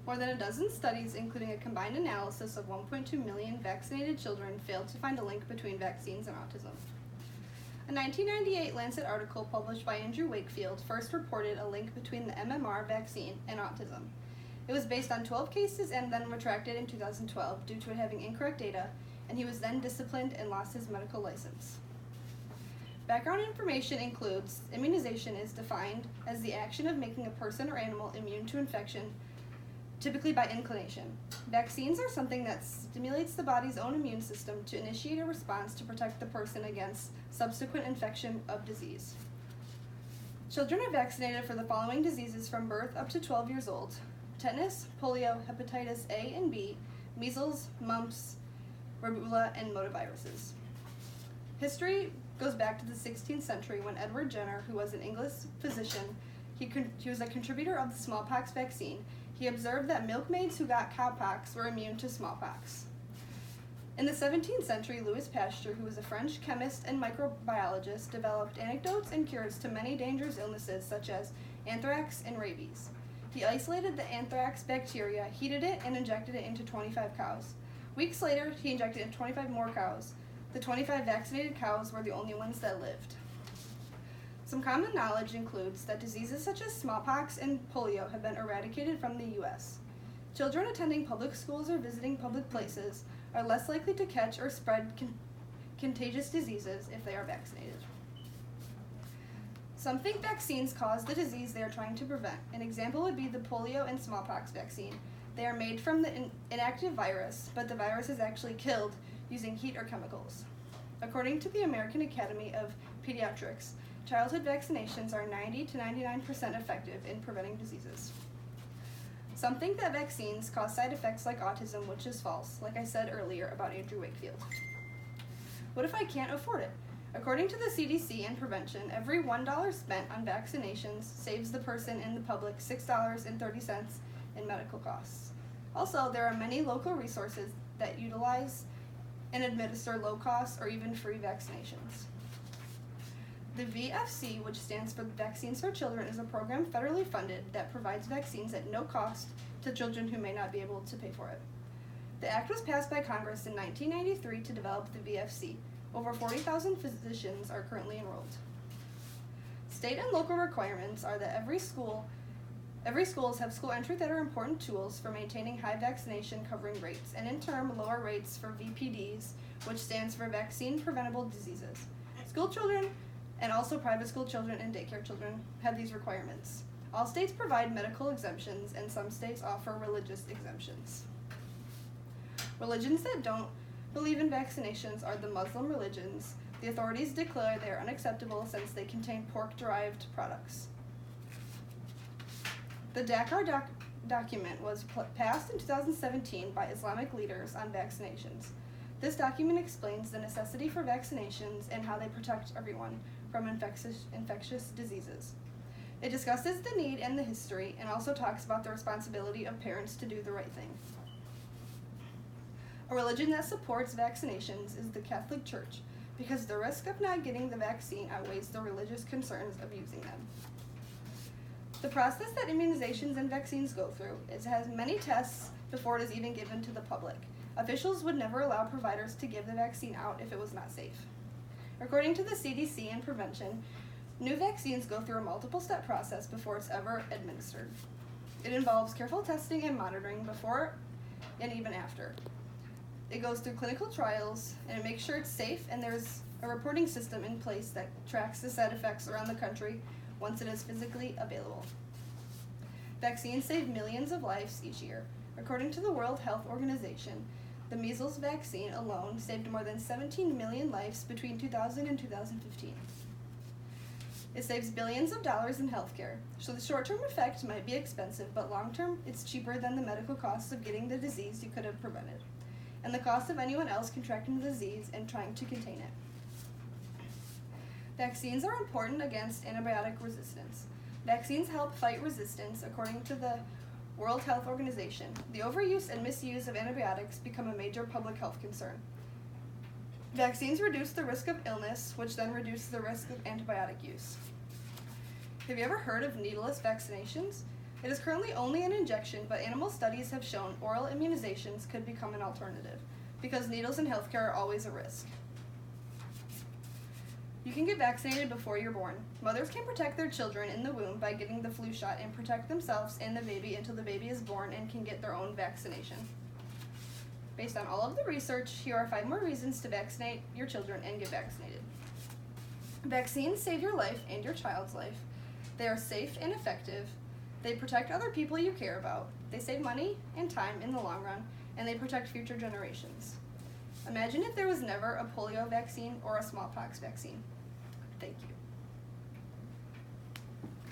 More than a dozen studies, including a combined analysis of 1.2 million vaccinated children, failed to find a link between vaccines and autism. A 1998 Lancet article published by Andrew Wakefield first reported a link between the MMR vaccine and autism. It was based on 12 cases and then retracted in 2012 due to it having incorrect data, and he was then disciplined and lost his medical license. Background information includes immunization is defined as the action of making a person or animal immune to infection, typically by inclination. Vaccines are something that stimulates the body's own immune system to initiate a response to protect the person against subsequent infection of disease. Children are vaccinated for the following diseases from birth up to 12 years old: tetanus, polio, hepatitis A and B, measles, mumps, rubella, and motaviruses. History goes back to the 16th century when Edward Jenner, who was an English physician, he was a contributor of the smallpox vaccine. He observed that milkmaids who got cowpox were immune to smallpox. In the 17th century, Louis Pasteur, who was a French chemist and microbiologist, developed antidotes and cures to many dangerous illnesses such as anthrax and rabies. He isolated the anthrax bacteria, heated it, and injected it into 25 cows. Weeks later, he injected it into 25 more cows. The 25 vaccinated cows were the only ones that lived. Some common knowledge includes that diseases such as smallpox and polio have been eradicated from the U.S. Children attending public schools or visiting public places are less likely to catch or spread contagious diseases if they are vaccinated. Some think vaccines cause the disease they are trying to prevent. An example would be the polio and smallpox vaccine. They are made from the inactive virus, but the virus is actually killed using heat or chemicals. According to the American Academy of Pediatrics, childhood vaccinations are 90 to 99% effective in preventing diseases. Some think that vaccines cause side effects like autism, which is false, like I said earlier about Andrew Wakefield. What if I can't afford it? According to the CDC and prevention, every $1 spent on vaccinations saves the person and the public $6.30 in medical costs. Also, there are many local resources that utilize and administer low-cost or even free vaccinations. The VFC, which stands for Vaccines for Children, is a program federally funded that provides vaccines at no cost to children who may not be able to pay for it. The act was passed by Congress in 1993 to develop the VFC. Over 40,000 physicians are currently enrolled. State and local requirements are that every schools have school entry that are important tools for maintaining high vaccination covering rates, and in turn lower rates for VPDs, which stands for Vaccine Preventable Diseases. School children and also private school children and daycare children have these requirements. All states provide medical exemptions, and some states offer religious exemptions. Religions that don't believe in vaccinations are the Muslim religions. The authorities declare they are unacceptable since they contain pork-derived products. The Dakar document was passed in 2017 by Islamic leaders on vaccinations. This document explains the necessity for vaccinations and how they protect everyone from infectious diseases. It discusses the need and the history, and also talks about the responsibility of parents to do the right thing. A religion that supports vaccinations is the Catholic Church, because the risk of not getting the vaccine outweighs the religious concerns of using them. The process that immunizations and vaccines go through has many tests before it is even given to the public. Officials would never allow providers to give the vaccine out if it was not safe. According to the CDC and prevention, new vaccines go through a multiple-step process before it's ever administered. It involves careful testing and monitoring before and even after. It goes through clinical trials, and it makes sure it's safe, and there's a reporting system in place that tracks the side effects around the country once it is physically available. Vaccines save millions of lives each year. According to the World Health Organization, the measles vaccine alone saved more than 17 million lives between 2000 and 2015. It saves billions of dollars in healthcare, so the short-term effect might be expensive, but long-term, it's cheaper than the medical costs of getting the disease you could have prevented, and the cost of anyone else contracting the disease and trying to contain it. Vaccines are important against antibiotic resistance. Vaccines help fight resistance, according to the World Health Organization. The overuse and misuse of antibiotics become a major public health concern. Vaccines reduce the risk of illness, which then reduces the risk of antibiotic use. Have you ever heard of needleless vaccinations? It is currently only an injection, but animal studies have shown oral immunizations could become an alternative, because needles in healthcare are always a risk. You can get vaccinated before you're born. Mothers can protect their children in the womb by getting the flu shot and protect themselves and the baby until the baby is born and can get their own vaccination. Based on all of the research, here are 5 more reasons to vaccinate your children and get vaccinated. Vaccines save your life and your child's life. They are safe and effective. They protect other people you care about. They save money and time in the long run, and they protect future generations. Imagine if there was never a polio vaccine or a smallpox vaccine. Thank you.